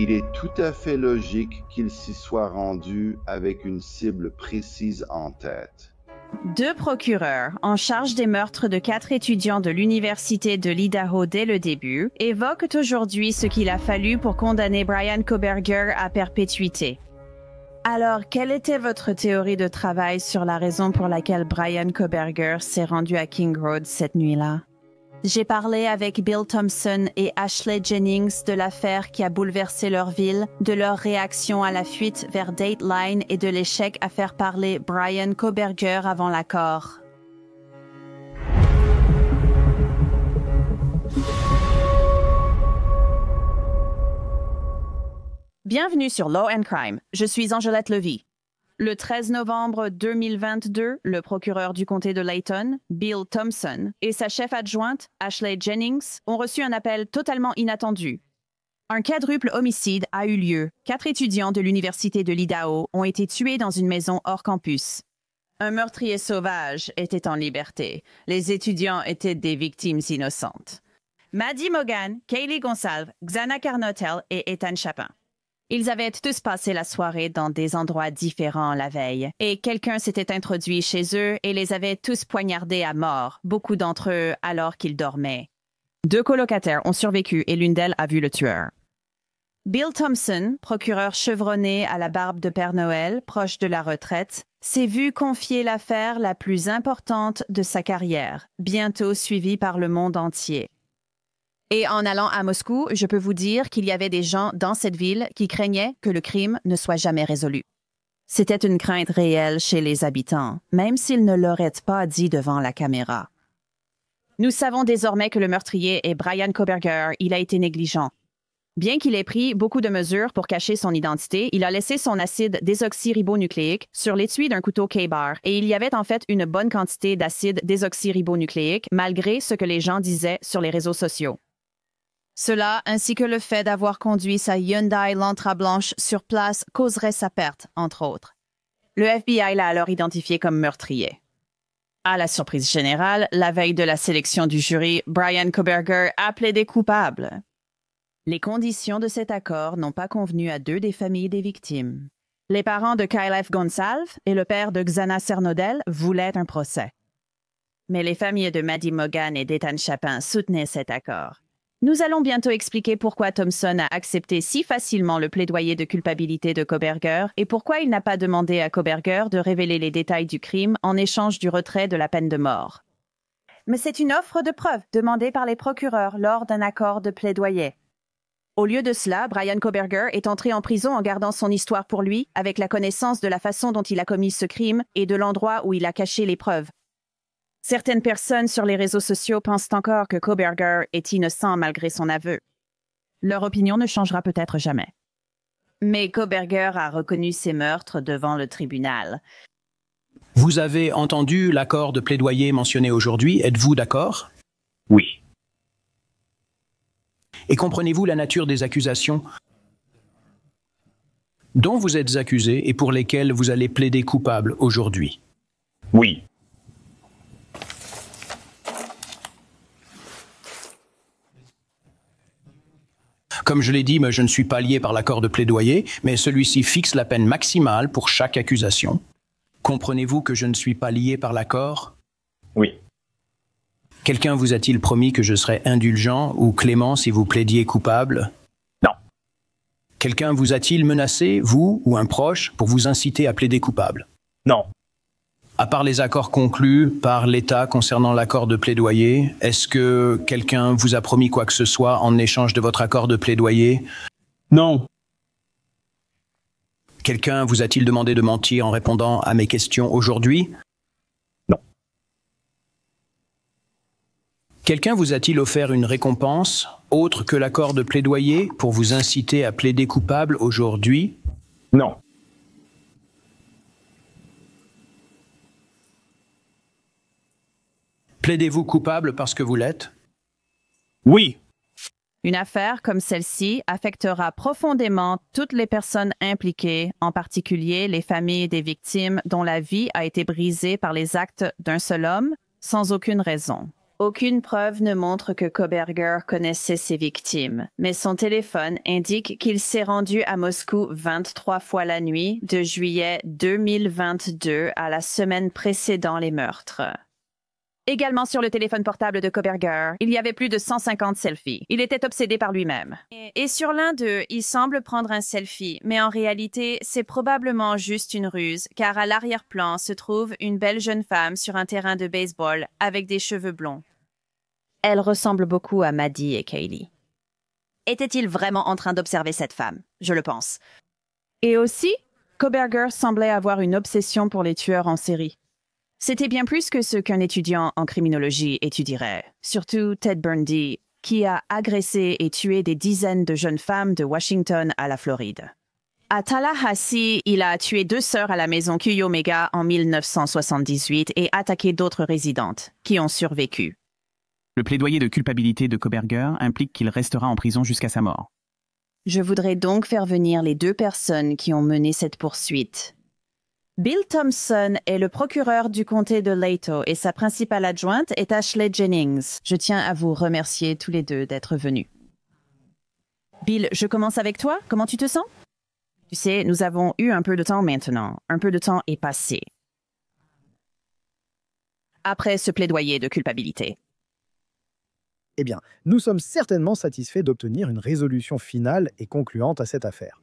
Il est tout à fait logique qu'il s'y soit rendu avec une cible précise en tête. 2 procureurs en charge des meurtres de 4 étudiants de l'Université de l'Idaho dès le début évoquent aujourd'hui ce qu'il a fallu pour condamner Bryan Kohberger à perpétuité. Alors, quelle était votre théorie de travail sur la raison pour laquelle Bryan Kohberger s'est rendu à King Road cette nuit-là? J'ai parlé avec Bill Thompson et Ashley Jennings de l'affaire qui a bouleversé leur ville, de leur réaction à la fuite vers Dateline et de l'échec à faire parler Bryan Kohberger avant l'accord. Bienvenue sur Law and Crime. Je suis Angelette Levy. Le 13 novembre 2022, le procureur du comté de Layton, Bill Thompson, et sa chef adjointe, Ashley Jennings, ont reçu un appel totalement inattendu. Un quadruple homicide a eu lieu. 4 étudiants de l'Université de l'Idaho ont été tués dans une maison hors campus. Un meurtrier sauvage était en liberté. Les étudiants étaient des victimes innocentes. Maddie Mogan, Kaylee Gonsalves, Xana Carnotel et Ethan Chapin. Ils avaient tous passé la soirée dans des endroits différents la veille, et quelqu'un s'était introduit chez eux et les avait tous poignardés à mort, beaucoup d'entre eux alors qu'ils dormaient. 2 colocataires ont survécu et l'une d'elles a vu le tueur. Bill Thompson, procureur chevronné à la barbe de Père Noël, proche de la retraite, s'est vu confier l'affaire la plus importante de sa carrière, bientôt suivie par le monde entier. Et en allant à Moscou, je peux vous dire qu'il y avait des gens dans cette ville qui craignaient que le crime ne soit jamais résolu. C'était une crainte réelle chez les habitants, même s'ils ne l'auraient pas dit devant la caméra. Nous savons désormais que le meurtrier est Bryan Kohberger. Il a été négligent. Bien qu'il ait pris beaucoup de mesures pour cacher son identité, il a laissé son acide désoxyribonucléique sur l'étui d'un couteau K-Bar, et il y avait en fait une bonne quantité d'acide désoxyribonucléique, malgré ce que les gens disaient sur les réseaux sociaux. Cela, ainsi que le fait d'avoir conduit sa Hyundai Lantra blanche sur place, causerait sa perte, entre autres. Le FBI l'a alors identifié comme meurtrier. À la surprise générale, la veille de la sélection du jury, Bryan Kohberger a plaidé coupable. Les conditions de cet accord n'ont pas convenu à 2 des familles des victimes. Les parents de Kyle F. Gonsalves et le père de Xana Cernodel voulaient un procès. Mais les familles de Maddie Mogan et d'Ethan Chapin soutenaient cet accord. Nous allons bientôt expliquer pourquoi Thompson a accepté si facilement le plaidoyer de culpabilité de Kohberger et pourquoi il n'a pas demandé à Kohberger de révéler les détails du crime en échange du retrait de la peine de mort. Mais c'est une offre de preuve demandée par les procureurs lors d'un accord de plaidoyer. Au lieu de cela, Bryan Kohberger est entré en prison en gardant son histoire pour lui, avec la connaissance de la façon dont il a commis ce crime et de l'endroit où il a caché les preuves. Certaines personnes sur les réseaux sociaux pensent encore que Kohberger est innocent malgré son aveu. Leur opinion ne changera peut-être jamais. Mais Kohberger a reconnu ses meurtres devant le tribunal. Vous avez entendu l'accord de plaidoyer mentionné aujourd'hui. Êtes-vous d'accord? Oui. Et comprenez-vous la nature des accusations dont vous êtes accusé et pour lesquelles vous allez plaider coupable aujourd'hui? Oui. Comme je l'ai dit, je ne suis pas lié par l'accord de plaidoyer, mais celui-ci fixe la peine maximale pour chaque accusation. Comprenez-vous que je ne suis pas lié par l'accord? Oui. Quelqu'un vous a-t-il promis que je serais indulgent ou clément si vous plaidiez coupable? Non. Quelqu'un vous a-t-il menacé, vous ou un proche, pour vous inciter à plaider coupable? Non. À part les accords conclus par l'État concernant l'accord de plaidoyer, est-ce que quelqu'un vous a promis quoi que ce soit en échange de votre accord de plaidoyer? Non. Quelqu'un vous a-t-il demandé de mentir en répondant à mes questions aujourd'hui? Non. Quelqu'un vous a-t-il offert une récompense autre que l'accord de plaidoyer pour vous inciter à plaider coupable aujourd'hui? Non. Plaidez-vous coupable parce que vous l'êtes? Oui. Une affaire comme celle-ci affectera profondément toutes les personnes impliquées, en particulier les familles des victimes dont la vie a été brisée par les actes d'un seul homme, sans aucune raison. Aucune preuve ne montre que Koberger connaissait ses victimes, mais son téléphone indique qu'il s'est rendu à Moscou 23 fois la nuit de juillet 2022 à la semaine précédant les meurtres. Également sur le téléphone portable de Koberger, il y avait plus de 150 selfies. Il était obsédé par lui-même. Et sur l'un d'eux, il semble prendre un selfie, mais en réalité, c'est probablement juste une ruse, car à l'arrière-plan se trouve une belle jeune femme sur un terrain de baseball avec des cheveux blonds. Elle ressemble beaucoup à Maddie et Kaylee. Était-il vraiment en train d'observer cette femme? Je le pense. Et aussi, Koberger semblait avoir une obsession pour les tueurs en série. C'était bien plus que ce qu'un étudiant en criminologie étudierait, surtout Ted Bundy, qui a agressé et tué des dizaines de jeunes femmes de Washington à la Floride. À Tallahassee, il a tué 2 sœurs à la maison Kuyo-Mega en 1978 et attaqué d'autres résidentes, qui ont survécu. Le plaidoyer de culpabilité de Koberger implique qu'il restera en prison jusqu'à sa mort. Je voudrais donc faire venir les 2 personnes qui ont mené cette poursuite. Bill Thompson est le procureur du comté de Lato et sa principale adjointe est Ashley Jennings. Je tiens à vous remercier tous les 2 d'être venus. Bill, je commence avec toi. Comment tu te sens? Tu sais, nous avons eu un peu de temps maintenant. Un peu de temps est passé. Après ce plaidoyer de culpabilité. Eh bien, nous sommes certainement satisfaits d'obtenir une résolution finale et concluante à cette affaire.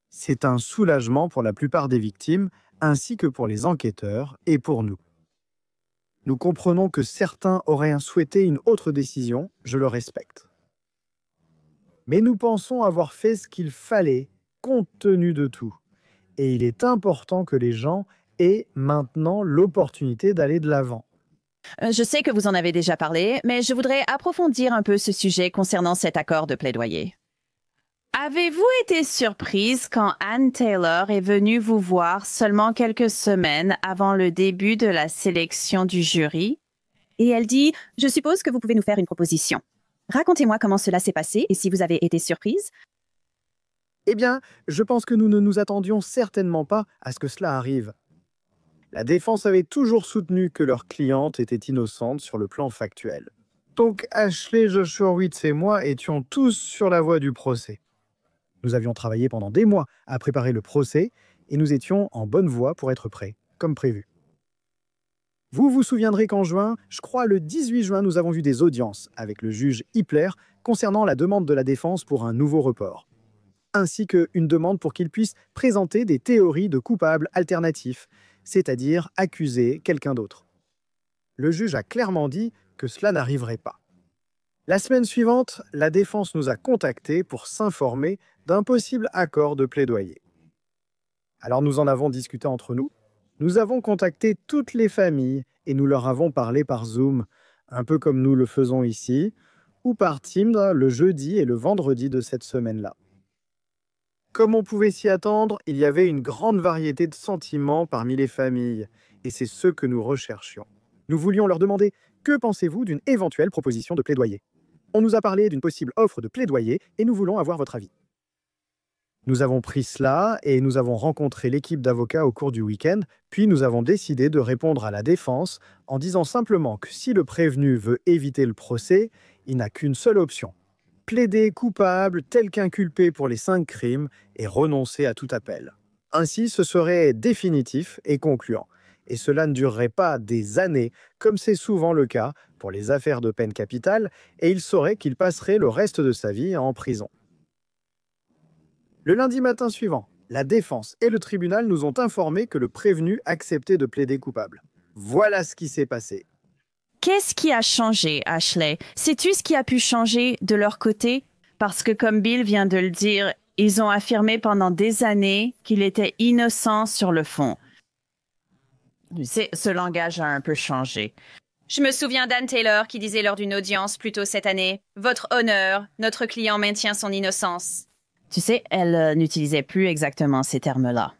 C'est un soulagement pour la plupart des victimes, ainsi que pour les enquêteurs et pour nous. Nous comprenons que certains auraient souhaité une autre décision, je le respecte. Mais nous pensons avoir fait ce qu'il fallait, compte tenu de tout. Et il est important que les gens aient maintenant l'opportunité d'aller de l'avant. Je sais que vous en avez déjà parlé, mais je voudrais approfondir un peu ce sujet concernant cet accord de plaidoyer. Avez-vous été surprise quand Ann Taylor est venue vous voir seulement quelques semaines avant le début de la sélection du jury? Et elle dit « Je suppose que vous pouvez nous faire une proposition. Racontez-moi comment cela s'est passé et si vous avez été surprise. » Eh bien, je pense que nous ne nous attendions certainement pas à ce que cela arrive. La défense avait toujours soutenu que leur cliente était innocente sur le plan factuel. Donc Ashley Joshowitz et moi étions tous sur la voie du procès. Nous avions travaillé pendant des mois à préparer le procès et nous étions en bonne voie pour être prêts, comme prévu. Vous vous souviendrez qu'en juin, je crois le 18 juin, nous avons vu des audiences avec le juge Hippler concernant la demande de la défense pour un nouveau report, ainsi qu'une demande pour qu'il puisse présenter des théories de coupables alternatifs, c'est-à-dire accuser quelqu'un d'autre. Le juge a clairement dit que cela n'arriverait pas. La semaine suivante, la défense nous a contactés pour s'informer d'un possible accord de plaidoyer. Alors nous en avons discuté entre nous. Nous avons contacté toutes les familles et nous leur avons parlé par Zoom, un peu comme nous le faisons ici, ou par Teams le jeudi et le vendredi de cette semaine-là. Comme on pouvait s'y attendre, il y avait une grande variété de sentiments parmi les familles, et c'est ce que nous recherchions. Nous voulions leur demander « Que pensez-vous d'une éventuelle proposition de plaidoyer ?» On nous a parlé d'une possible offre de plaidoyer et nous voulons avoir votre avis. Nous avons pris cela et nous avons rencontré l'équipe d'avocats au cours du week-end, puis nous avons décidé de répondre à la défense en disant simplement que si le prévenu veut éviter le procès, il n'a qu'une seule option. Plaider coupable tel qu'inculpé pour les 5 crimes et renoncer à tout appel. Ainsi, ce serait définitif et concluant. Et cela ne durerait pas des années, comme c'est souvent le cas pour les affaires de peine capitale, et il saurait qu'il passerait le reste de sa vie en prison. Le lundi matin suivant, la défense et le tribunal nous ont informé que le prévenu acceptait de plaider coupable. Voilà ce qui s'est passé. Qu'est-ce qui a changé, Ashley? Sais-tu ce qui a pu changer de leur côté? Parce que comme Bill vient de le dire, ils ont affirmé pendant des années qu'il était innocent sur le fond. Tu sais, ce langage a un peu changé. Je me souviens d'Ann Taylor qui disait lors d'une audience plus tôt cette année « Votre honneur, notre client maintient son innocence ». Tu sais, elle n'utilisait plus exactement ces termes-là.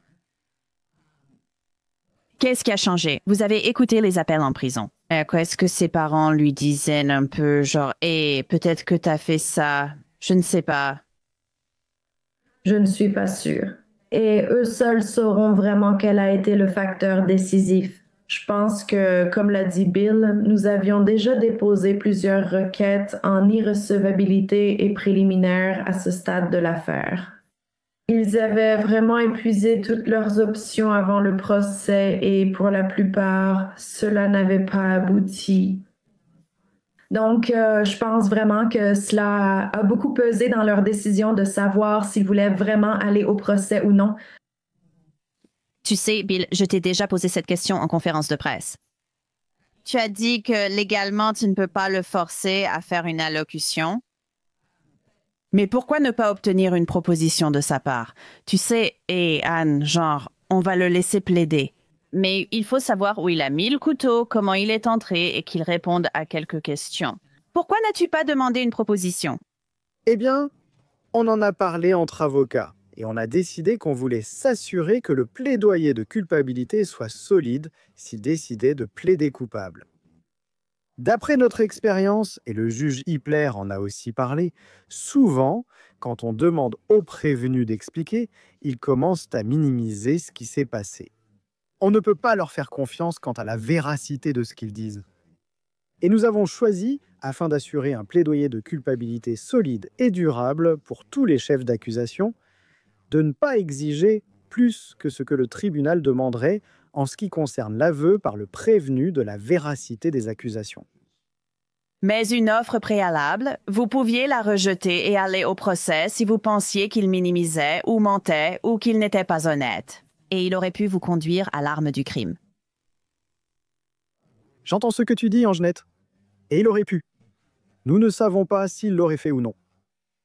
Qu'est-ce qui a changé? Vous avez écouté les appels en prison. Est-ce que ses parents lui disaient un peu genre « Hey, peut-être que t'as fait ça, je ne sais pas ». Je ne suis pas sûre. Et eux seuls sauront vraiment quel a été le facteur décisif. Je pense que, comme l'a dit Bill, nous avions déjà déposé plusieurs requêtes en irrecevabilité et préliminaire à ce stade de l'affaire. Ils avaient vraiment épuisé toutes leurs options avant le procès et pour la plupart, cela n'avait pas abouti. Donc, je pense vraiment que cela a beaucoup pesé dans leur décision de savoir s'ils voulaient vraiment aller au procès ou non. Tu sais, Bill, je t'ai déjà posé cette question en conférence de presse. Tu as dit que légalement, tu ne peux pas le forcer à faire une allocution. Mais pourquoi ne pas obtenir une proposition de sa part? Tu sais, et Anne, genre, on va le laisser plaider. Mais il faut savoir où il a mis le couteau, comment il est entré et qu'il réponde à quelques questions. Pourquoi n'as-tu pas demandé une proposition? Eh bien, on en a parlé entre avocats et on a décidé qu'on voulait s'assurer que le plaidoyer de culpabilité soit solide s'il décidait de plaider coupable. D'après notre expérience, et le juge Hippler en a aussi parlé, souvent, quand on demande aux prévenus d'expliquer, ils commencent à minimiser ce qui s'est passé. On ne peut pas leur faire confiance quant à la véracité de ce qu'ils disent. Et nous avons choisi, afin d'assurer un plaidoyer de culpabilité solide et durable pour tous les chefs d'accusation, de ne pas exiger plus que ce que le tribunal demanderait en ce qui concerne l'aveu par le prévenu de la véracité des accusations. Mais une offre préalable, vous pouviez la rejeter et aller au procès si vous pensiez qu'il minimisait ou mentait ou qu'il n'était pas honnête. Et il aurait pu vous conduire à l'arme du crime. J'entends ce que tu dis, Angenette. Et il aurait pu. Nous ne savons pas s'il l'aurait fait ou non.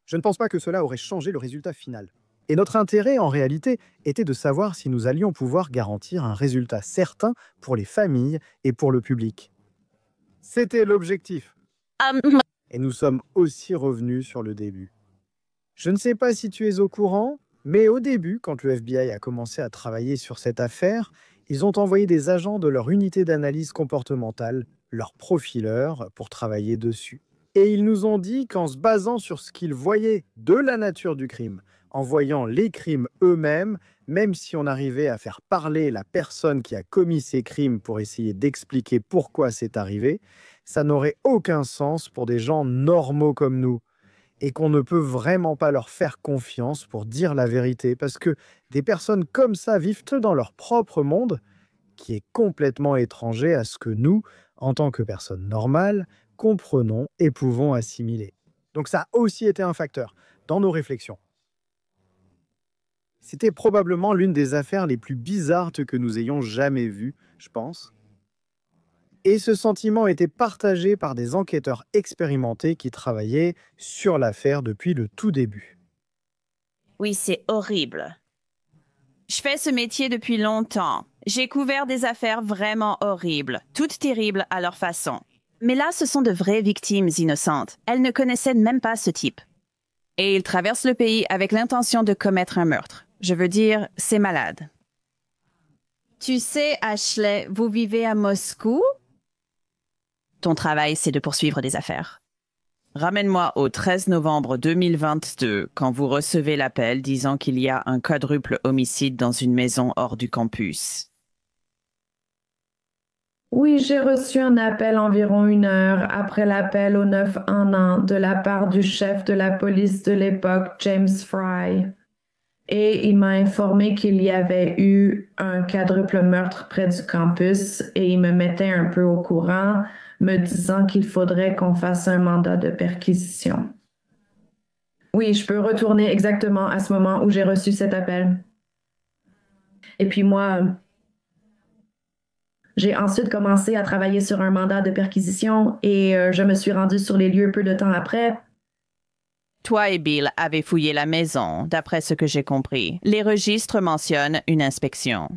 Je ne pense pas que cela aurait changé le résultat final. Et notre intérêt, en réalité, était de savoir si nous allions pouvoir garantir un résultat certain pour les familles et pour le public. C'était l'objectif. Et nous sommes aussi revenus sur le début. Je ne sais pas si tu es au courant, mais au début, quand le FBI a commencé à travailler sur cette affaire, ils ont envoyé des agents de leur unité d'analyse comportementale, leurs profileurs, pour travailler dessus. Et ils nous ont dit qu'en se basant sur ce qu'ils voyaient de la nature du crime, en voyant les crimes eux-mêmes, même si on arrivait à faire parler la personne qui a commis ces crimes pour essayer d'expliquer pourquoi c'est arrivé, ça n'aurait aucun sens pour des gens normaux comme nous. Et qu'on ne peut vraiment pas leur faire confiance pour dire la vérité, parce que des personnes comme ça vivent dans leur propre monde, qui est complètement étranger à ce que nous, en tant que personnes normales, comprenons et pouvons assimiler. Donc ça a aussi été un facteur dans nos réflexions. C'était probablement l'une des affaires les plus bizarres que nous ayons jamais vues, je pense. Et ce sentiment était partagé par des enquêteurs expérimentés qui travaillaient sur l'affaire depuis le tout début. Oui, c'est horrible. Je fais ce métier depuis longtemps. J'ai couvert des affaires vraiment horribles, toutes terribles à leur façon. Mais là, ce sont de vraies victimes innocentes. Elles ne connaissaient même pas ce type. Et ils traversent le pays avec l'intention de commettre un meurtre. Je veux dire, c'est malade. Tu sais, Ashley, vous vivez à Moscou? Ton travail, c'est de poursuivre des affaires. Ramène-moi au 13 novembre 2022, quand vous recevez l'appel disant qu'il y a un quadruple homicide dans une maison hors du campus. Oui, j'ai reçu un appel environ 1 heure après l'appel au 911 de la part du chef de la police de l'époque, James Fry. Et il m'a informé qu'il y avait eu un quadruple meurtre près du campus et il me mettait un peu au courant, me disant qu'il faudrait qu'on fasse un mandat de perquisition. Oui, je peux retourner exactement à ce moment où j'ai reçu cet appel. Et puis moi, j'ai ensuite commencé à travailler sur un mandat de perquisition et je me suis rendue sur les lieux peu de temps après. Toi et Bill avez fouillé la maison, d'après ce que j'ai compris. Les registres mentionnent une inspection.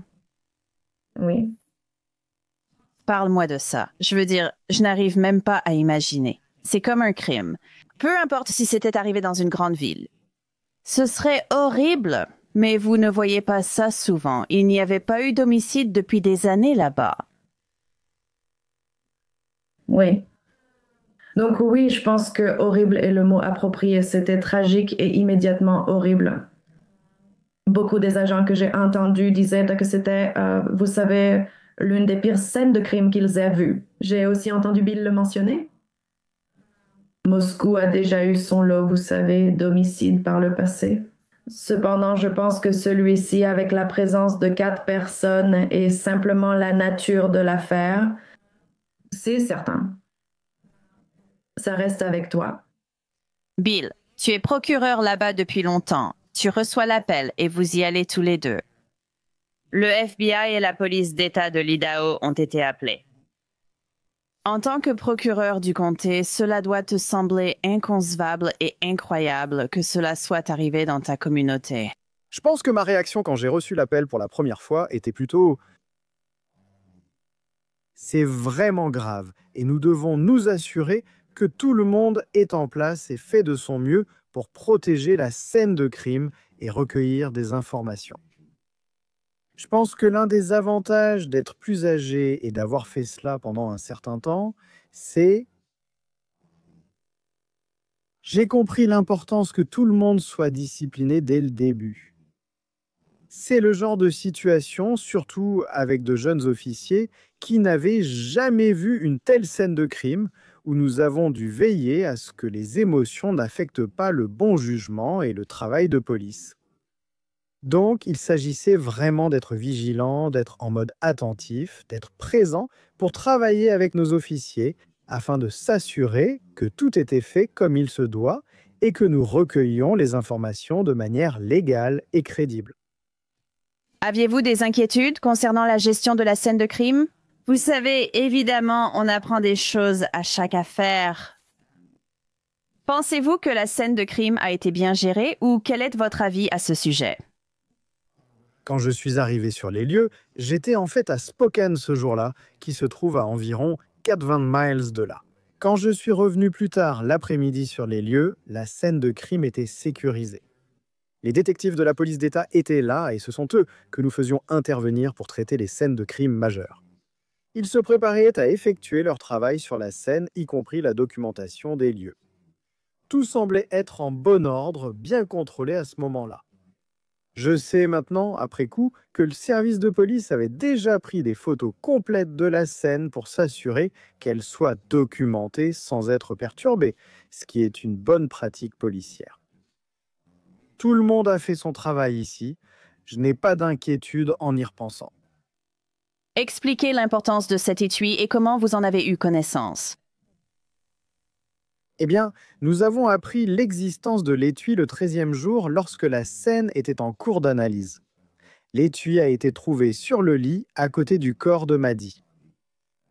Oui. Parle-moi de ça. Je veux dire, je n'arrive même pas à imaginer. C'est comme un crime. Peu importe si c'était arrivé dans une grande ville. Ce serait horrible, mais vous ne voyez pas ça souvent. Il n'y avait pas eu d'homicide depuis des années là-bas. Oui. Donc oui, je pense que horrible est le mot approprié. C'était tragique et immédiatement horrible. Beaucoup des agents que j'ai entendus disaient que c'était, vous savez, l'une des pires scènes de crime qu'ils aient vues. J'ai aussi entendu Bill le mentionner. Moscou a déjà eu son lot, vous savez, d'homicides par le passé. Cependant, je pense que celui-ci, avec la présence de 4 personnes et simplement la nature de l'affaire, c'est certain. Ça reste avec toi. Bill, tu es procureur là-bas depuis longtemps. Tu reçois l'appel et vous y allez tous les deux. Le FBI et la police d'État de l'Idaho ont été appelés. En tant que procureur du comté, cela doit te sembler inconcevable et incroyable que cela soit arrivé dans ta communauté. Je pense que ma réaction quand j'ai reçu l'appel pour la première fois était plutôt « C'est vraiment grave et nous devons nous assurer que tout le monde est en place et fait de son mieux pour protéger la scène de crime et recueillir des informations. » Je pense que l'un des avantages d'être plus âgé et d'avoir fait cela pendant un certain temps, c'est j'ai compris l'importance que tout le monde soit discipliné dès le début. C'est le genre de situation, surtout avec de jeunes officiers, qui n'avaient jamais vu une telle scène de crime où nous avons dû veiller à ce que les émotions n'affectent pas le bon jugement et le travail de police. Donc, il s'agissait vraiment d'être vigilant, d'être en mode attentif, d'être présent pour travailler avec nos officiers afin de s'assurer que tout était fait comme il se doit et que nous recueillions les informations de manière légale et crédible. Aviez-vous des inquiétudes concernant la gestion de la scène de crime? Vous savez, évidemment, on apprend des choses à chaque affaire. Pensez-vous que la scène de crime a été bien gérée ou quel est votre avis à ce sujet? Quand je suis arrivé sur les lieux, j'étais en fait à Spokane ce jour-là, qui se trouve à environ 420 miles de là. Quand je suis revenu plus tard l'après-midi sur les lieux, la scène de crime était sécurisée. Les détectives de la police d'État étaient là et ce sont eux que nous faisions intervenir pour traiter les scènes de crime majeures. Ils se préparaient à effectuer leur travail sur la scène, y compris la documentation des lieux. Tout semblait être en bon ordre, bien contrôlé à ce moment-là. Je sais maintenant, après coup, que le service de police avait déjà pris des photos complètes de la scène pour s'assurer qu'elle soit documentée sans être perturbée, ce qui est une bonne pratique policière. Tout le monde a fait son travail ici. Je n'ai pas d'inquiétude en y repensant. Expliquez l'importance de cet étui et comment vous en avez eu connaissance. Eh bien, nous avons appris l'existence de l'étui le 13e jour lorsque la scène était en cours d'analyse. L'étui a été trouvé sur le lit à côté du corps de Maddie.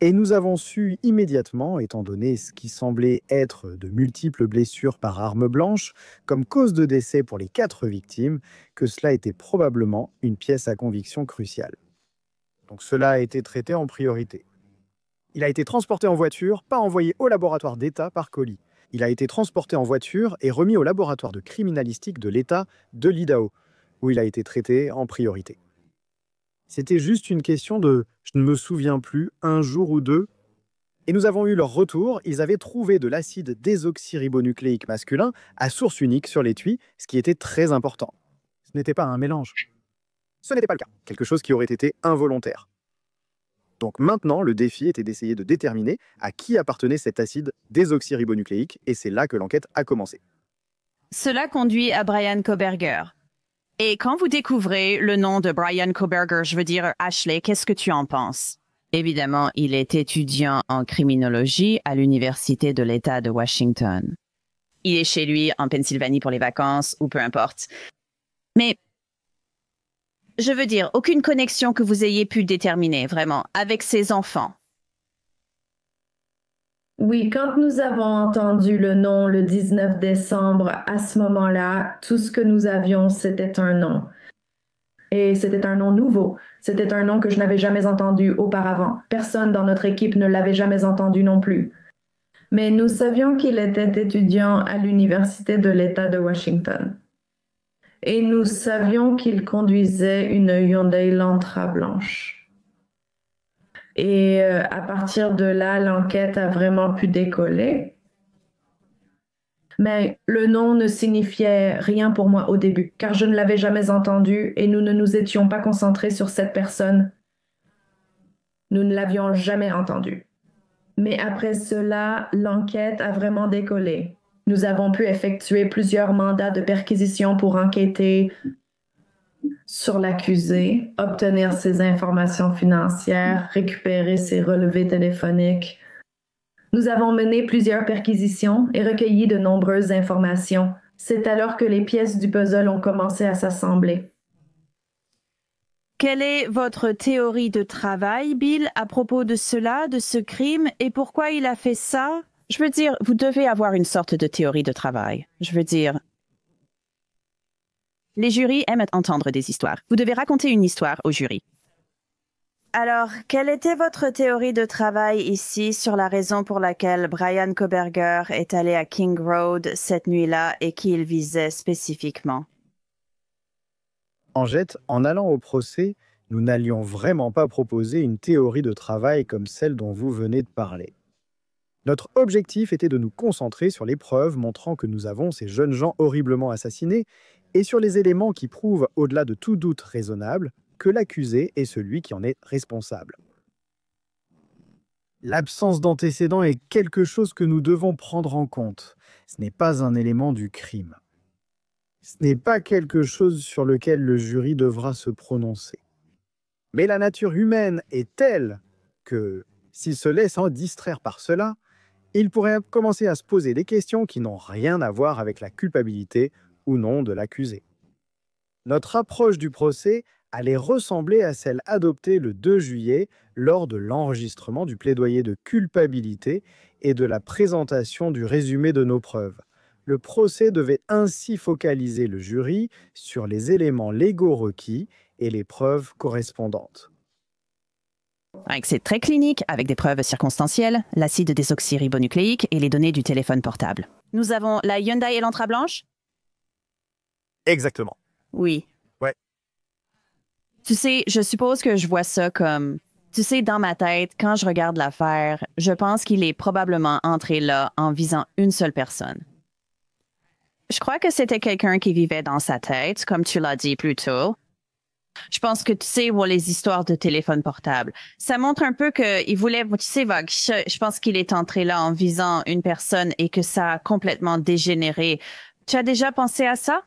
Et nous avons su immédiatement, étant donné ce qui semblait être de multiples blessures par arme blanche, comme cause de décès pour les 4 victimes, que cela était probablement une pièce à conviction cruciale. Donc cela a été traité en priorité. Il a été transporté en voiture, pas envoyé au laboratoire d'État par colis. Il a été transporté en voiture et remis au laboratoire de criminalistique de l'État de l'Idaho, où il a été traité en priorité. C'était juste une question de « je ne me souviens plus, un jour ou deux ». Et nous avons eu leur retour, ils avaient trouvé de l'acide désoxyribonucléique masculin à source unique sur l'étui, ce qui était très important. Ce n'était pas un mélange. Ce n'était pas le cas, quelque chose qui aurait été involontaire. Donc maintenant, le défi était d'essayer de déterminer à qui appartenait cet acide désoxyribonucléique, et c'est là que l'enquête a commencé. Cela conduit à Brian Koberger. Et quand vous découvrez le nom de Brian Koberger, je veux dire Ashley, qu'est-ce que tu en penses? Évidemment, il est étudiant en criminologie à l'Université de l'État de Washington. Il est chez lui en Pennsylvanie pour les vacances, ou peu importe. Mais je veux dire, aucune connexion que vous ayez pu déterminer, vraiment, avec ses enfants. Oui, quand nous avons entendu le nom le 19 décembre, à ce moment-là, tout ce que nous avions, c'était un nom. Et c'était un nom nouveau. C'était un nom que je n'avais jamais entendu auparavant. Personne dans notre équipe ne l'avait jamais entendu non plus. Mais nous savions qu'il était étudiant à l'Université de l'État de Washington. Et nous savions qu'il conduisait une Hyundai Elantra blanche. Et à partir de là, l'enquête a vraiment pu décoller. Mais le nom ne signifiait rien pour moi au début, car je ne l'avais jamais entendu et nous ne nous étions pas concentrés sur cette personne. Nous ne l'avions jamais entendu. Mais après cela, l'enquête a vraiment décollé. Nous avons pu effectuer plusieurs mandats de perquisition pour enquêter sur l'accusé, obtenir ses informations financières, récupérer ses relevés téléphoniques. Nous avons mené plusieurs perquisitions et recueilli de nombreuses informations. C'est alors que les pièces du puzzle ont commencé à s'assembler. Quelle est votre théorie de travail, Bill, à propos de cela, de ce crime, et pourquoi il a fait ça? Je veux dire, vous devez avoir une sorte de théorie de travail. Je veux dire, les jurys aiment entendre des histoires. Vous devez raconter une histoire au jury. Alors, quelle était votre théorie de travail ici sur la raison pour laquelle Bryan Kohberger est allé à King Road cette nuit-là et qui il visait spécifiquement? Angette, en allant au procès, nous n'allions vraiment pas proposer une théorie de travail comme celle dont vous venez de parler. Notre objectif était de nous concentrer sur les preuves montrant que nous avons ces jeunes gens horriblement assassinés et sur les éléments qui prouvent, au-delà de tout doute raisonnable, que l'accusé est celui qui en est responsable. L'absence d'antécédents est quelque chose que nous devons prendre en compte. Ce n'est pas un élément du crime. Ce n'est pas quelque chose sur lequel le jury devra se prononcer. Mais la nature humaine est telle que, s'il se laisse en distraire par cela, il pourrait commencer à se poser des questions qui n'ont rien à voir avec la culpabilité ou non de l'accusé. Notre approche du procès allait ressembler à celle adoptée le 2 juillet lors de l'enregistrement du plaidoyer de culpabilité et de la présentation du résumé de nos preuves. Le procès devait ainsi focaliser le jury sur les éléments légaux requis et les preuves correspondantes. C'est très clinique, avec des preuves circonstancielles, l'acide désoxyribonucléique et les données du téléphone portable. Nous avons la Hyundai Elantra blanche? Exactement. Oui. Ouais. Tu sais, je suppose que je vois ça comme... Tu sais, dans ma tête, quand je regarde l'affaire, je pense qu'il est probablement entré là en visant une seule personne. Je crois que c'était quelqu'un qui vivait dans sa tête, comme tu l'as dit plus tôt. Je pense que, tu sais, les histoires de téléphone portable, ça montre un peu qu'il voulait, tu sais, vague. Je pense qu'il est entré là en visant une personne et que ça a complètement dégénéré. Tu as déjà pensé à ça?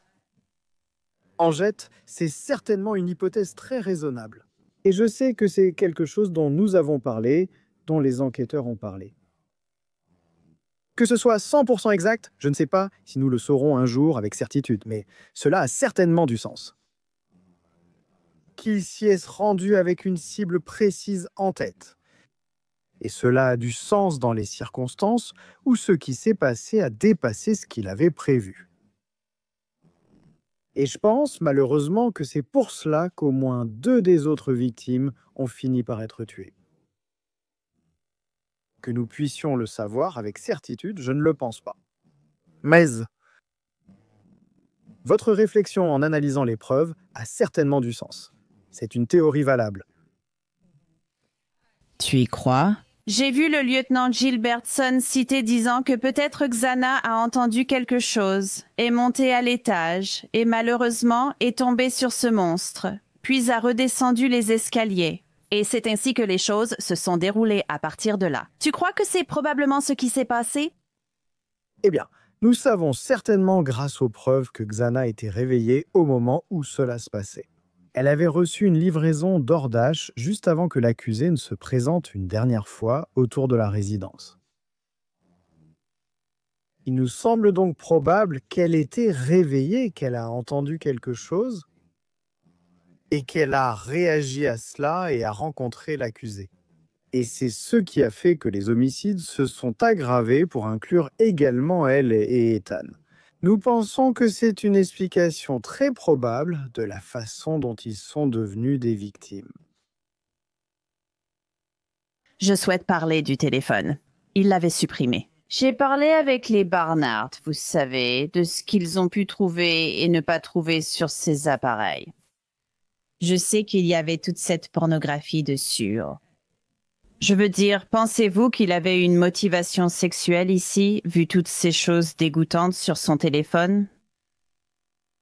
Angette, c'est certainement une hypothèse très raisonnable. Et je sais que c'est quelque chose dont nous avons parlé, dont les enquêteurs ont parlé. Que ce soit 100% exact, je ne sais pas si nous le saurons un jour avec certitude, mais cela a certainement du sens. Qu'il s'y est rendu avec une cible précise en tête. Et cela a du sens dans les circonstances où ce qui s'est passé a dépassé ce qu'il avait prévu. Et je pense malheureusement que c'est pour cela qu'au moins 2 des autres victimes ont fini par être tuées. Que nous puissions le savoir avec certitude, je ne le pense pas. Mais votre réflexion en analysant les preuves a certainement du sens. C'est une théorie valable. Tu y crois? J'ai vu le lieutenant Gilbertson citer disant que peut-être Xana a entendu quelque chose, est montée à l'étage et malheureusement est tombée sur ce monstre, puis a redescendu les escaliers. Et c'est ainsi que les choses se sont déroulées à partir de là. Tu crois que c'est probablement ce qui s'est passé? Eh bien, nous savons certainement grâce aux preuves que Xana était réveillée au moment où cela se passait. Elle avait reçu une livraison d'Ordache juste avant que l'accusé ne se présente une dernière fois autour de la résidence. Il nous semble donc probable qu'elle était réveillée, qu'elle a entendu quelque chose et qu'elle a réagi à cela et a rencontré l'accusé. Et c'est ce qui a fait que les homicides se sont aggravés pour inclure également elle et Ethan. Nous pensons que c'est une explication très probable de la façon dont ils sont devenus des victimes. Je souhaite parler du téléphone. Il l'avait supprimé. J'ai parlé avec les Barnard, vous savez, de ce qu'ils ont pu trouver et ne pas trouver sur ces appareils. Je sais qu'il y avait toute cette pornographie dessus. Je veux dire, pensez-vous qu'il avait une motivation sexuelle ici, vu toutes ces choses dégoûtantes sur son téléphone?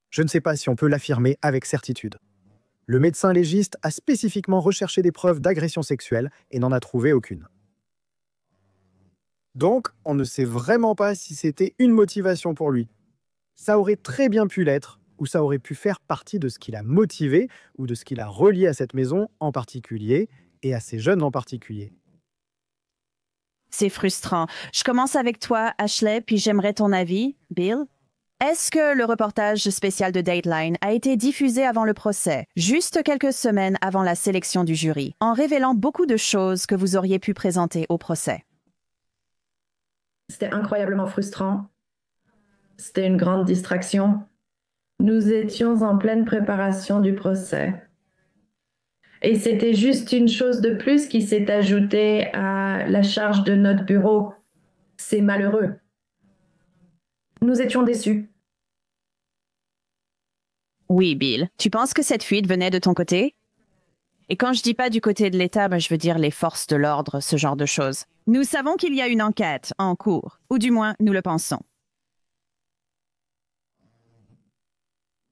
Je ne sais pas si on peut l'affirmer avec certitude. Le médecin légiste a spécifiquement recherché des preuves d'agression sexuelle et n'en a trouvé aucune. Donc, on ne sait vraiment pas si c'était une motivation pour lui. Ça aurait très bien pu l'être, ou ça aurait pu faire partie de ce qui l'a motivé, ou de ce qui l'a relié à cette maison en particulier, et à ces jeunes en particulier. C'est frustrant. Je commence avec toi, Ashley, puis j'aimerais ton avis, Bill. Est-ce que le reportage spécial de Dateline a été diffusé avant le procès, juste quelques semaines avant la sélection du jury, en révélant beaucoup de choses que vous auriez pu présenter au procès? C'était incroyablement frustrant. C'était une grande distraction. Nous étions en pleine préparation du procès. Et c'était juste une chose de plus qui s'est ajoutée à la charge de notre bureau. C'est malheureux. Nous étions déçus. Oui, Bill. Tu penses que cette fuite venait de ton côté? Et quand je dis pas du côté de l'État, je veux dire les forces de l'ordre, ce genre de choses. Nous savons qu'il y a une enquête en cours, ou du moins nous le pensons.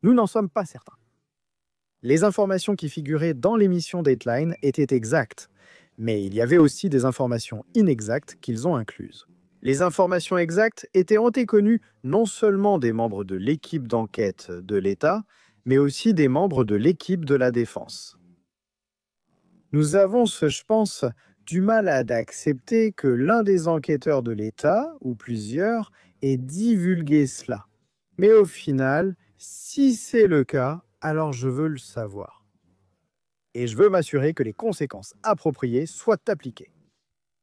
Nous n'en sommes pas certains. Les informations qui figuraient dans l'émission Dateline étaient exactes, mais il y avait aussi des informations inexactes qu'ils ont incluses. Les informations exactes étaient antéconnues non seulement des membres de l'équipe d'enquête de l'État, mais aussi des membres de l'équipe de la défense. Nous avons, je pense, du mal à accepter que l'un des enquêteurs de l'État, ou plusieurs, ait divulgué cela. Mais au final, si c'est le cas, alors je veux le savoir. Et je veux m'assurer que les conséquences appropriées soient appliquées.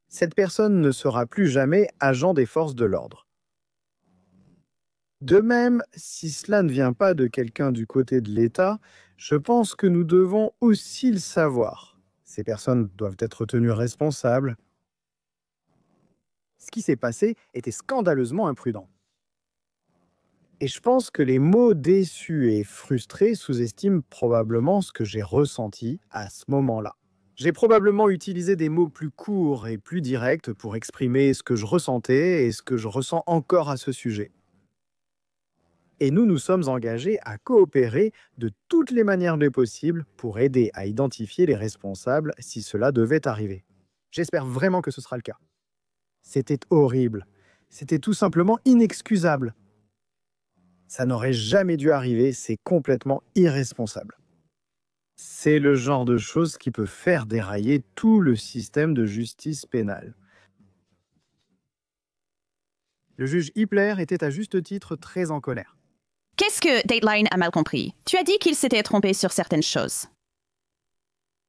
Cette personne ne sera plus jamais agent des forces de l'ordre. De même, si cela ne vient pas de quelqu'un du côté de l'État, je pense que nous devons aussi le savoir. Ces personnes doivent être tenues responsables. Ce qui s'est passé était scandaleusement imprudent. Et je pense que les mots déçus et frustrés sous-estiment probablement ce que j'ai ressenti à ce moment-là. J'ai probablement utilisé des mots plus courts et plus directs pour exprimer ce que je ressentais et ce que je ressens encore à ce sujet. Et nous nous sommes engagés à coopérer de toutes les manières possibles pour aider à identifier les responsables si cela devait arriver. J'espère vraiment que ce sera le cas. C'était horrible. C'était tout simplement inexcusable. Ça n'aurait jamais dû arriver, c'est complètement irresponsable. C'est le genre de chose qui peut faire dérailler tout le système de justice pénale. Le juge Hippler était à juste titre très en colère. Qu'est-ce que Dateline a mal compris? Tu as dit qu'il s'était trompé sur certaines choses.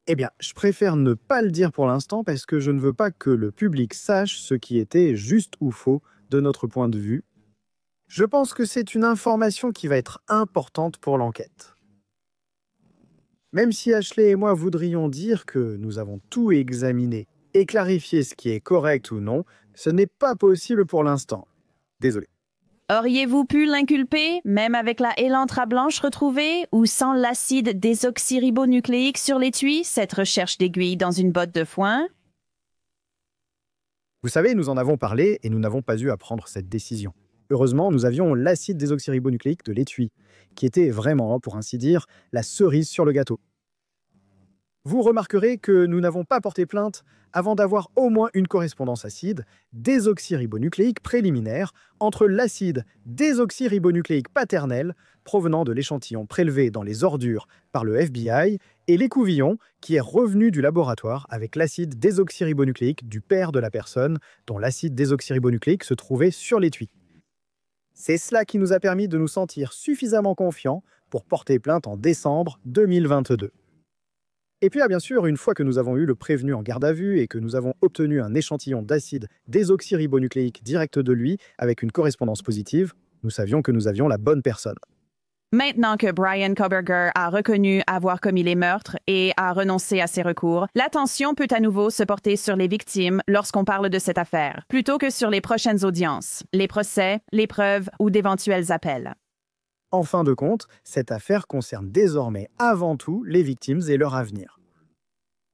Eh bien, je préfère ne pas le dire pour l'instant parce que je ne veux pas que le public sache ce qui était juste ou faux de notre point de vue. Je pense que c'est une information qui va être importante pour l'enquête. Même si Ashley et moi voudrions dire que nous avons tout examiné et clarifié ce qui est correct ou non, ce n'est pas possible pour l'instant. Désolé. Auriez-vous pu l'inculper, même avec la élantra blanche retrouvée, ou sans l'acide désoxyribonucléique sur l'étui, cette recherche d'aiguille dans une botte de foin? Vous savez, nous en avons parlé et nous n'avons pas eu à prendre cette décision. Heureusement, nous avions l'acide désoxyribonucléique de l'étui, qui était vraiment, pour ainsi dire, la cerise sur le gâteau. Vous remarquerez que nous n'avons pas porté plainte avant d'avoir au moins une correspondance acide désoxyribonucléique préliminaire entre l'acide désoxyribonucléique paternel provenant de l'échantillon prélevé dans les ordures par le FBI et l'écouvillon qui est revenu du laboratoire avec l'acide désoxyribonucléique du père de la personne dont l'acide désoxyribonucléique se trouvait sur l'étui. C'est cela qui nous a permis de nous sentir suffisamment confiants pour porter plainte en décembre 2022. Et puis, bien sûr, une fois que nous avons eu le prévenu en garde à vue et que nous avons obtenu un échantillon d'acide désoxyribonucléique direct de lui avec une correspondance positive, nous savions que nous avions la bonne personne. Maintenant que Bryan Kohberger a reconnu avoir commis les meurtres et a renoncé à ses recours, l'attention peut à nouveau se porter sur les victimes lorsqu'on parle de cette affaire, plutôt que sur les prochaines audiences, les procès, les preuves ou d'éventuels appels. En fin de compte, cette affaire concerne désormais avant tout les victimes et leur avenir.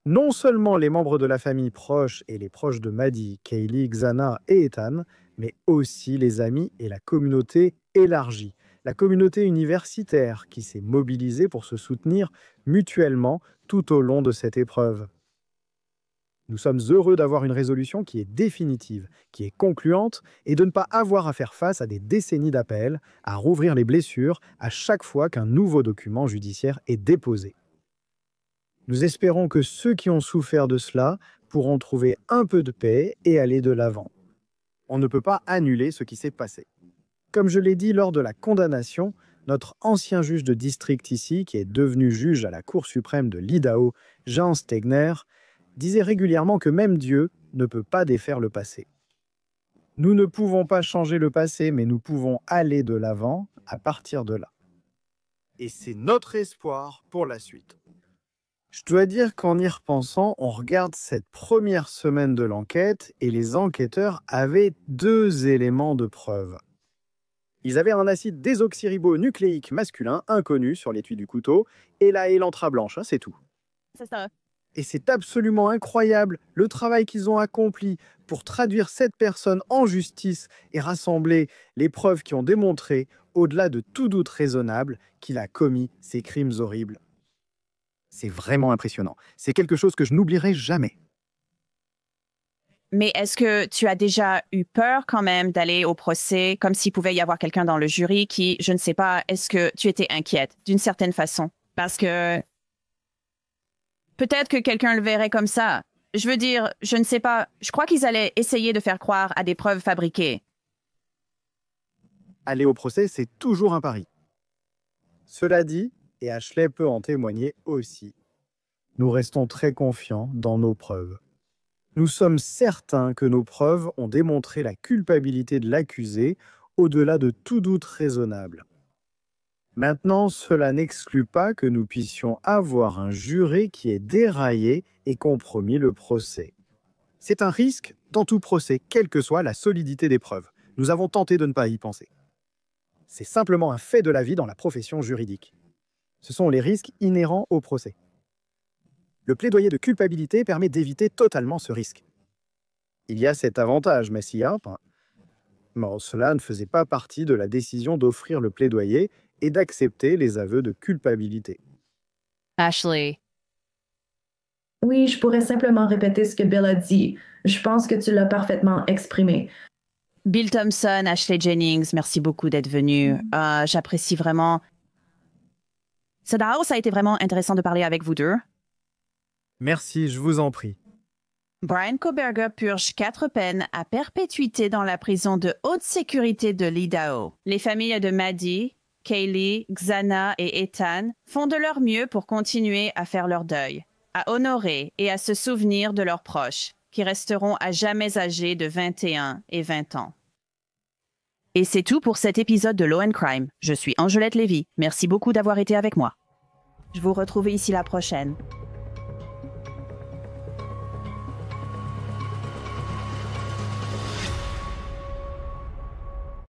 Non seulement les membres de la famille proche et les proches de Maddie, Kaylee, Xana et Ethan, mais aussi les amis et la communauté élargie, la communauté universitaire qui s'est mobilisée pour se soutenir mutuellement tout au long de cette épreuve. Nous sommes heureux d'avoir une résolution qui est définitive, qui est concluante, et de ne pas avoir à faire face à des décennies d'appels, à rouvrir les blessures à chaque fois qu'un nouveau document judiciaire est déposé. Nous espérons que ceux qui ont souffert de cela pourront trouver un peu de paix et aller de l'avant. On ne peut pas annuler ce qui s'est passé. Comme je l'ai dit lors de la condamnation, notre ancien juge de district ici, qui est devenu juge à la Cour suprême de l'Idaho, Jean Stegner, disait régulièrement que même Dieu ne peut pas défaire le passé. Nous ne pouvons pas changer le passé, mais nous pouvons aller de l'avant à partir de là. Et c'est notre espoir pour la suite. Je dois dire qu'en y repensant, on regarde cette première semaine de l'enquête et les enquêteurs avaient 2 éléments de preuve. Ils avaient un acide désoxyribonucléique masculin inconnu sur l'étui du couteau et la élantra blanche, c'est tout. C'est ça. Et c'est absolument incroyable le travail qu'ils ont accompli pour traduire cette personne en justice et rassembler les preuves qui ont démontré, au-delà de tout doute raisonnable, qu'il a commis ces crimes horribles. C'est vraiment impressionnant. C'est quelque chose que je n'oublierai jamais. Mais est-ce que tu as déjà eu peur quand même d'aller au procès, comme s'il pouvait y avoir quelqu'un dans le jury qui, je ne sais pas, est-ce que tu étais inquiète d'une certaine façon? Parce que peut-être que quelqu'un le verrait comme ça. Je veux dire, je ne sais pas, je crois qu'ils allaient essayer de faire croire à des preuves fabriquées. Aller au procès, c'est toujours un pari. Cela dit, et Ashley peut en témoigner aussi, nous restons très confiants dans nos preuves. Nous sommes certains que nos preuves ont démontré la culpabilité de l'accusé au-delà de tout doute raisonnable. Maintenant, cela n'exclut pas que nous puissions avoir un juré qui ait déraillé et compromis le procès. C'est un risque dans tout procès, quelle que soit la solidité des preuves. Nous avons tenté de ne pas y penser. C'est simplement un fait de la vie dans la profession juridique. Ce sont les risques inhérents au procès. Le plaidoyer de culpabilité permet d'éviter totalement ce risque. Il y a cet avantage, mais cela ne faisait pas partie de la décision d'offrir le plaidoyer et d'accepter les aveux de culpabilité. Ashley. Oui, je pourrais simplement répéter ce que Bill a dit. Je pense que tu l'as parfaitement exprimé. Bill Thompson, Ashley Jennings, merci beaucoup d'être venu. J'apprécie vraiment. Ça a été vraiment intéressant de parler avec vous deux. Merci, je vous en prie. Bryan Kohberger purge 4 peines à perpétuité dans la prison de haute sécurité de l'Idaho. Les familles de Maddie, Kaylee, Xana et Ethan font de leur mieux pour continuer à faire leur deuil, à honorer et à se souvenir de leurs proches, qui resteront à jamais âgés de 21 et 20 ans. Et c'est tout pour cet épisode de Law & Crime. Je suis Angelette Lévy. Merci beaucoup d'avoir été avec moi. Je vous retrouve ici la prochaine.